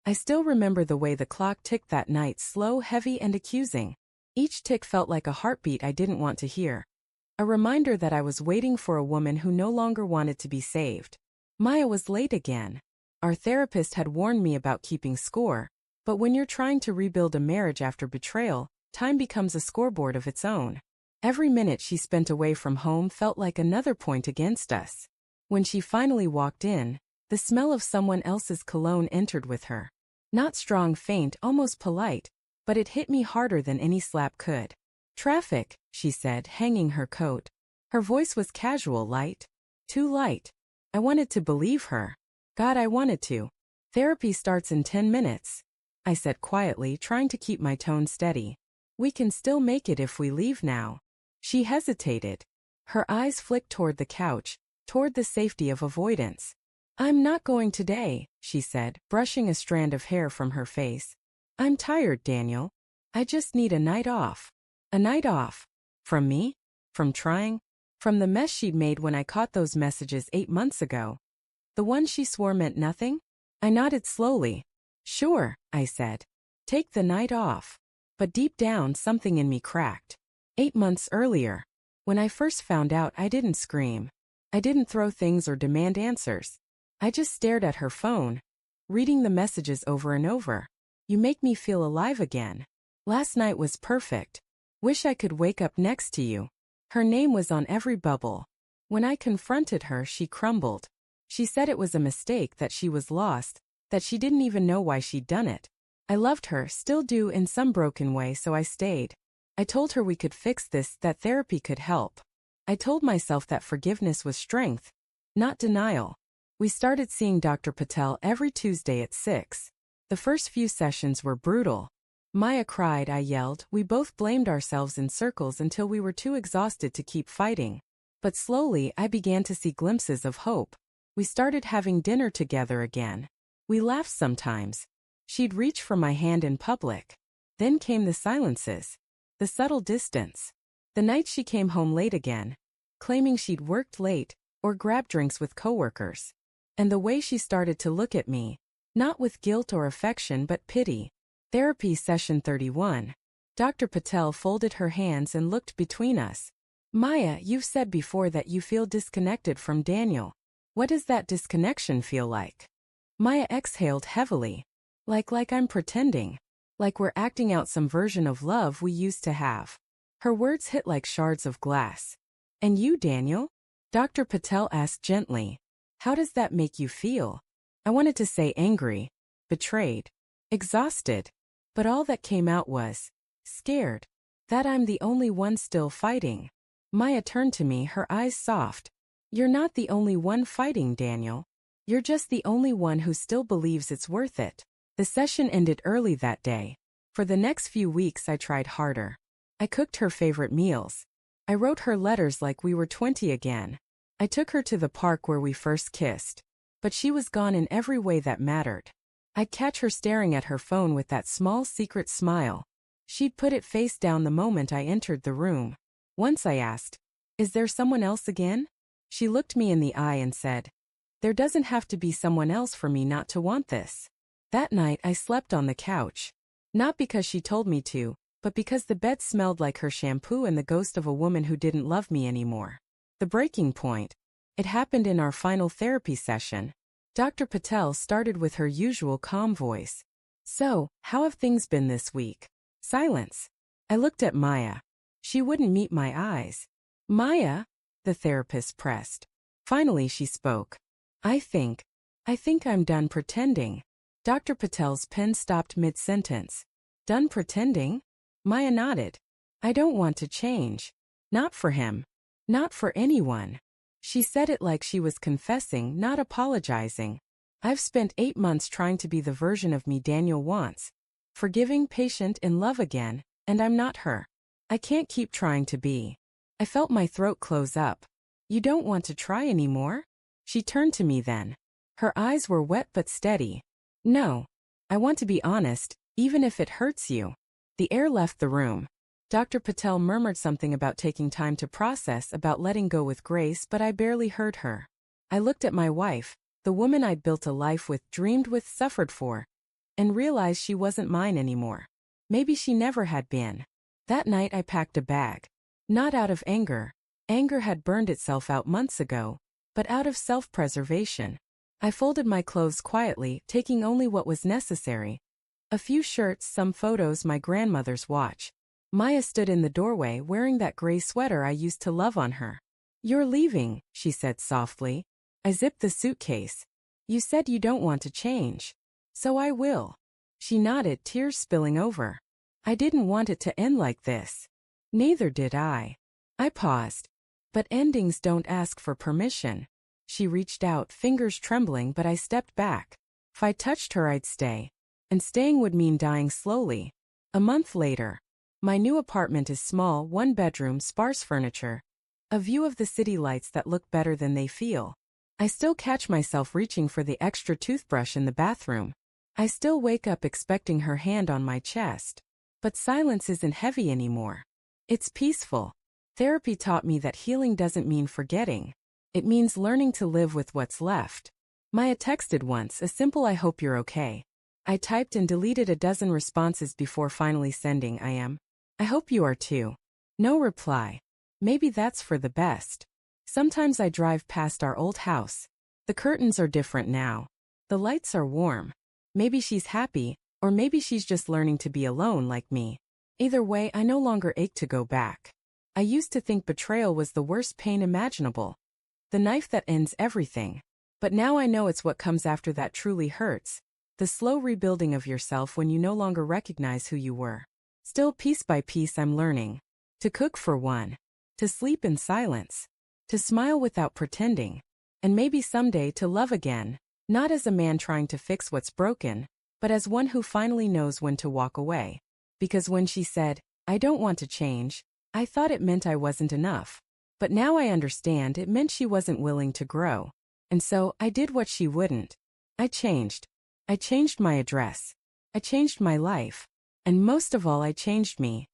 I still remember the way the clock ticked that night, slow, heavy, and accusing. Each tick felt like a heartbeat I didn't want to hear. A reminder that I was waiting for a woman who no longer wanted to be saved. Maya was late again. Our therapist had warned me about keeping score, but when you're trying to rebuild a marriage after betrayal, time becomes a scoreboard of its own. Every minute she spent away from home felt like another point against us. When she finally walked in, the smell of someone else's cologne entered with her. Not strong, faint, almost polite, but it hit me harder than any slap could. "Traffic," she said, hanging her coat. Her voice was casual, light. Too light. I wanted to believe her. God, I wanted to. "Therapy starts in 10 minutes. I said quietly, trying to keep my tone steady. "We can still make it if we leave now." She hesitated. Her eyes flicked toward the couch, toward the safety of avoidance. "I'm not going today," she said, brushing a strand of hair from her face. "I'm tired, Daniel. I just need a night off." A night off? From me? From trying? From the mess she'd made when I caught those messages 8 months ago? The ones she swore meant nothing? I nodded slowly. "Sure," I said. "Take the night off." But deep down, something in me cracked. 8 months earlier, when I first found out, I didn't scream. I didn't throw things or demand answers. I just stared at her phone, reading the messages over and over. "You make me feel alive again. Last night was perfect. Wish I could wake up next to you." Her name was on every bubble. When I confronted her, she crumbled. She said it was a mistake, that she was lost, that she didn't even know why she'd done it. I loved her, still do in some broken way, so I stayed. I told her we could fix this, that therapy could help. I told myself that forgiveness was strength, not denial. We started seeing Dr. Patel every Tuesday at 6. The first few sessions were brutal. Maya cried, I yelled, we both blamed ourselves in circles until we were too exhausted to keep fighting. But slowly I began to see glimpses of hope. We started having dinner together again. We laughed sometimes. She'd reach for my hand in public. Then came the silences. The subtle distance. The night she came home late again, claiming she'd worked late, or grabbed drinks with coworkers. And the way she started to look at me, not with guilt or affection but pity. Therapy session 31. Dr. Patel folded her hands and looked between us. Maya, you've said before that you feel disconnected from Daniel. What does that disconnection feel like? Maya exhaled heavily. Like I'm pretending. Like we're acting out some version of love we used to have. Her words hit like shards of glass. And you, Daniel? Dr. Patel asked gently. How does that make you feel? I wanted to say angry, betrayed, exhausted. But all that came out was, scared. That I'm the only one still fighting. Maya turned to me, her eyes soft. You're not the only one fighting, Daniel. You're just the only one who still believes it's worth it. The session ended early that day. For the next few weeks I tried harder. I cooked her favorite meals. I wrote her letters like we were 20 again. I took her to the park where we first kissed. But she was gone in every way that mattered. I'd catch her staring at her phone with that small secret smile. She'd put it face down the moment I entered the room. Once I asked, is there someone else again? She looked me in the eye and said, there doesn't have to be someone else for me not to want this. That night I slept on the couch. Not because she told me to, but because the bed smelled like her shampoo and the ghost of a woman who didn't love me anymore. The breaking point. It happened in our final therapy session. Dr. Patel started with her usual calm voice. So, how have things been this week? Silence. I looked at Maya. She wouldn't meet my eyes. Maya, the therapist pressed. Finally she spoke. I think I'm done pretending. Dr. Patel's pen stopped mid-sentence. Done pretending? Maya nodded. I don't want to change. Not for him. Not for anyone. She said it like she was confessing, not apologizing. I've spent 8 months trying to be the version of me Daniel wants. Forgiving, patient, in love again, and I'm not her. I can't keep trying to be. I felt my throat close up. You don't want to try anymore? She turned to me then. Her eyes were wet but steady. No. I want to be honest, even if it hurts you. The air left the room. Dr. Patel murmured something about taking time to process, about letting go with grace, but I barely heard her. I looked at my wife, the woman I'd built a life with, dreamed with, suffered for. and realized she wasn't mine anymore. Maybe she never had been. That night I packed a bag. Not out of anger. Anger had burned itself out months ago, but out of self-preservation. I folded my clothes quietly, taking only what was necessary. A few shirts, some photos, my grandmother's watch. Maya stood in the doorway wearing that gray sweater I used to love on her. "You're leaving," she said softly. I zipped the suitcase. "You said you don't want to change. So I will." She nodded, tears spilling over. I didn't want it to end like this. Neither did I. I paused. But endings don't ask for permission. She reached out, fingers trembling, but I stepped back. If I touched her, I'd stay. And staying would mean dying slowly. A month later. My new apartment is small, one bedroom, sparse furniture. A view of the city lights that look better than they feel. I still catch myself reaching for the extra toothbrush in the bathroom. I still wake up expecting her hand on my chest. But silence isn't heavy anymore. It's peaceful. Therapy taught me that healing doesn't mean forgetting. It means learning to live with what's left. Maya texted once, a simple "I hope you're okay." I typed and deleted a dozen responses before finally sending I hope you are too. No reply. Maybe that's for the best. Sometimes I drive past our old house. The curtains are different now. The lights are warm. Maybe she's happy, or maybe she's just learning to be alone like me. Either way, I no longer ache to go back. I used to think betrayal was the worst pain imaginable. The knife that ends everything. But now I know it's what comes after that truly hurts. The slow rebuilding of yourself when you no longer recognize who you were. Still, piece by piece, I'm learning. To cook for one. To sleep in silence. To smile without pretending. And maybe someday to love again. Not as a man trying to fix what's broken, but as one who finally knows when to walk away. Because when she said, "I don't want to change," I thought it meant I wasn't enough. But now I understand it meant she wasn't willing to grow. And so, I did what she wouldn't. I changed. I changed my address. I changed my life. And most of all, I changed me.